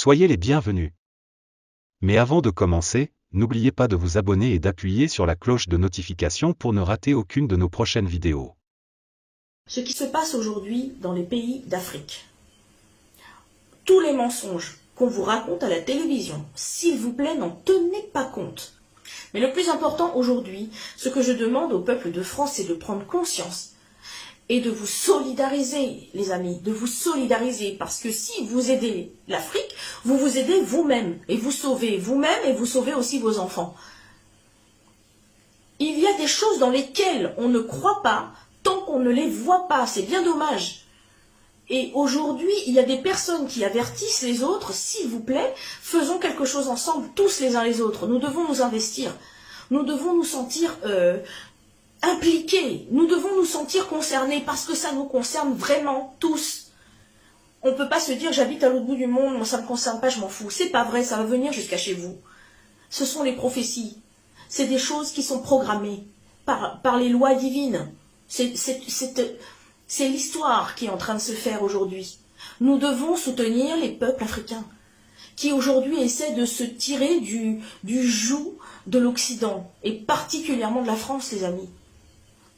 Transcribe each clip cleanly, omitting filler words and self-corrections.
Soyez les bienvenus. Mais avant de commencer, n'oubliez pas de vous abonner et d'appuyer sur la cloche de notification pour ne rater aucune de nos prochaines vidéos. Ce qui se passe aujourd'hui dans les pays d'Afrique. Tous les mensonges qu'on vous raconte à la télévision, s'il vous plaît, n'en tenez pas compte. Mais le plus important aujourd'hui, ce que je demande au peuple de France, c'est de prendre conscience et de vous solidariser, les amis, de vous solidariser, parce que si vous aidez l'Afrique, vous vous aidez vous-même, et vous sauvez vous-même, et vous sauvez aussi vos enfants. Il y a des choses dans lesquelles on ne croit pas, tant qu'on ne les voit pas, c'est bien dommage. Et aujourd'hui, il y a des personnes qui avertissent les autres, s'il vous plaît, faisons quelque chose ensemble, tous les uns les autres. Nous devons nous investir, nous devons nous sentir impliqués, nous devons nous sentir concernés, parce que ça nous concerne vraiment tous. On ne peut pas se dire, j'habite à l'autre bout du monde, moi ça ne me concerne pas, je m'en fous. C'est pas vrai, ça va venir jusqu'à chez vous. Ce sont les prophéties, c'est des choses qui sont programmées par les lois divines. C'est l'histoire qui est en train de se faire aujourd'hui. Nous devons soutenir les peuples africains qui aujourd'hui essaient de se tirer du joug de l'Occident et particulièrement de la France, les amis.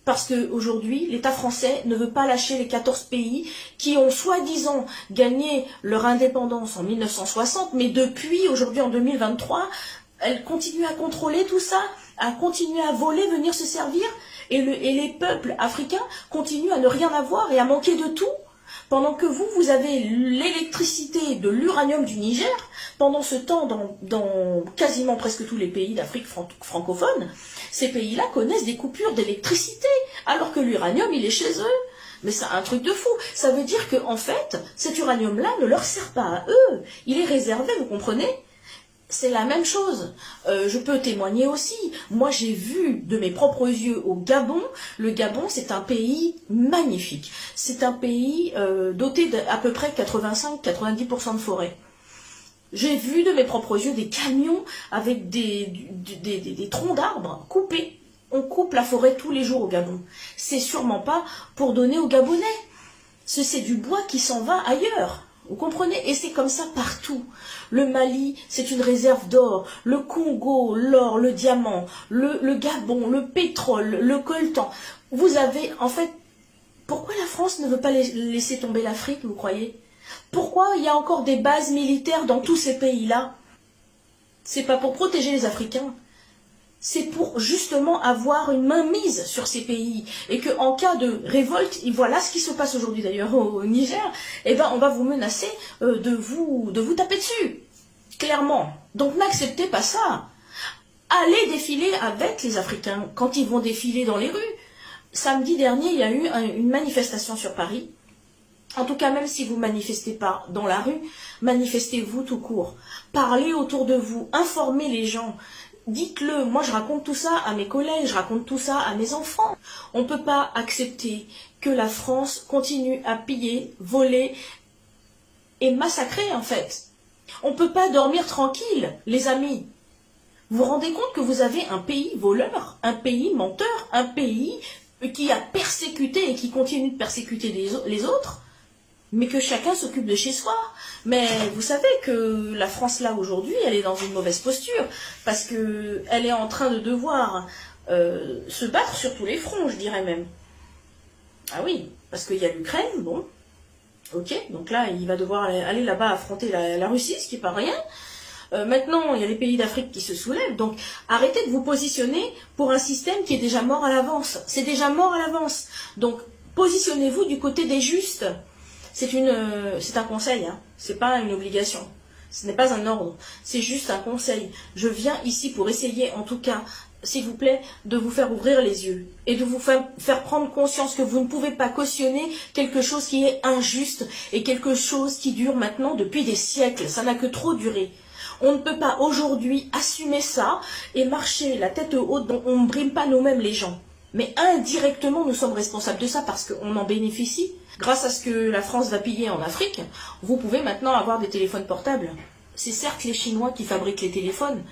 Parce qu'aujourd'hui, l'État français ne veut pas lâcher les 14 pays qui ont soi-disant gagné leur indépendance en 1960, mais depuis aujourd'hui en 2023, elles continuent à contrôler tout ça, à continuer à voler, venir se servir, et les peuples africains continuent à ne rien avoir et à manquer de tout. Pendant que vous avez l'électricité de l'uranium du Niger, pendant ce temps, dans quasiment presque tous les pays d'Afrique francophone, ces pays-là connaissent des coupures d'électricité, alors que l'uranium, il est chez eux. Mais c'est un truc de fou. Ça veut dire qu'en fait, cet uranium-là ne leur sert pas à eux. Il est réservé, vous comprenez ? C'est la même chose. Je peux témoigner aussi. Moi, j'ai vu de mes propres yeux au Gabon. Le Gabon, c'est un pays magnifique. C'est un pays doté d'à peu près 85-90% de forêt. J'ai vu de mes propres yeux des camions avec des troncs d'arbres coupés. On coupe la forêt tous les jours au Gabon. C'est sûrement pas pour donner aux Gabonais. C'est du bois qui s'en va ailleurs. Vous comprenez? Et c'est comme ça partout. Le Mali, c'est une réserve d'or. Le Congo, l'or, le diamant. Le Gabon, le pétrole, le coltan. Vous avez, en fait, pourquoi la France ne veut pas laisser tomber l'Afrique, vous croyez? Pourquoi il y a encore des bases militaires dans tous ces pays-là? C'est pas pour protéger les Africains. C'est pour justement avoir une mainmise sur ces pays. Et qu'en cas de révolte, et voilà ce qui se passe aujourd'hui d'ailleurs au Niger, eh ben on va vous menacer de vous taper dessus. Clairement. Donc n'acceptez pas ça. Allez défiler avec les Africains quand ils vont défiler dans les rues. Samedi dernier, il y a eu une manifestation sur Paris. En tout cas, même si vous ne manifestez pas dans la rue, manifestez-vous tout court. Parlez autour de vous, informez les gens. Dites-le, moi je raconte tout ça à mes collègues, je raconte tout ça à mes enfants. On ne peut pas accepter que la France continue à piller, voler et massacrer en fait. On ne peut pas dormir tranquille, les amis. Vous vous rendez compte que vous avez un pays voleur, un pays menteur, un pays qui a persécuté et qui continue de persécuter les autres, mais que chacun s'occupe de chez soi. Mais vous savez que la France, là, aujourd'hui, elle est dans une mauvaise posture, parce qu'elle est en train de devoir se battre sur tous les fronts, je dirais même. Ah oui, parce qu'il y a l'Ukraine, bon, ok, donc là, il va devoir aller là-bas affronter la Russie, ce qui n'est pas rien. Maintenant, il y a les pays d'Afrique qui se soulèvent, donc arrêtez de vous positionner pour un système qui est déjà mort à l'avance. C'est déjà mort à l'avance. Donc, positionnez-vous du côté des justes. C'est un conseil, hein. C'est pas une obligation. Ce n'est pas un ordre, c'est juste un conseil. Je viens ici pour essayer, en tout cas, s'il vous plaît, de vous faire ouvrir les yeux et de vous faire prendre conscience que vous ne pouvez pas cautionner quelque chose qui est injuste et quelque chose qui dure maintenant depuis des siècles. Ça n'a que trop duré. On ne peut pas aujourd'hui assumer ça et marcher la tête haute, dont on ne brime pas nous-mêmes les gens. Mais indirectement, nous sommes responsables de ça parce qu'on en bénéficie. Grâce à ce que la France va piller en Afrique, vous pouvez maintenant avoir des téléphones portables. C'est certes les Chinois qui fabriquent les téléphones,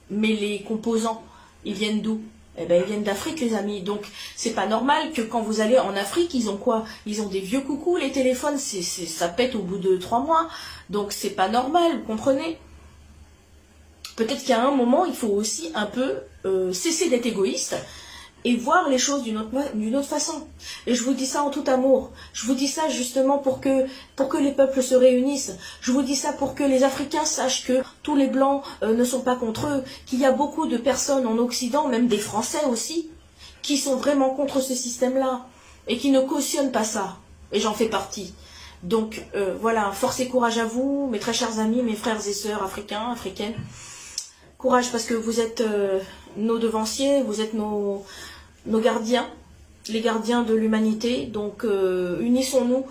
mais les composants, ils viennent d'où? Eh ben, ils viennent d'Afrique, les amis. Donc, c'est pas normal que quand vous allez en Afrique, ils ont quoi? Ils ont des vieux coucous, les téléphones, ça pète au bout de 3 mois. Donc, c'est pas normal, vous comprenez? Peut-être qu'à un moment, il faut aussi un peu cesser d'être égoïste et voir les choses d'une autre façon. Et je vous dis ça en tout amour. Je vous dis ça justement pour que les peuples se réunissent. Je vous dis ça pour que les Africains sachent que tous les Blancs ne sont pas contre eux, qu'il y a beaucoup de personnes en Occident, même des Français aussi, qui sont vraiment contre ce système-là et qui ne cautionnent pas ça. Et j'en fais partie. Donc voilà, force et courage à vous, mes très chers amis, mes frères et sœurs africains, africaines. Courage parce que vous êtes nos devanciers, vous êtes nos gardiens, les gardiens de l'humanité. Donc unissons-nous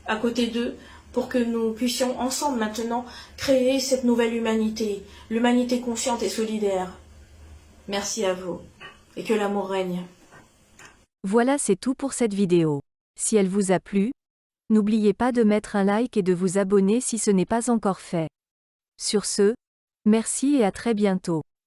à côté d'eux pour que nous puissions ensemble maintenant créer cette nouvelle humanité, l'humanité consciente et solidaire. Merci à vous et que l'amour règne. Voilà, c'est tout pour cette vidéo. Si elle vous a plu, n'oubliez pas de mettre un like et de vous abonner si ce n'est pas encore fait. Sur ce, merci et à très bientôt.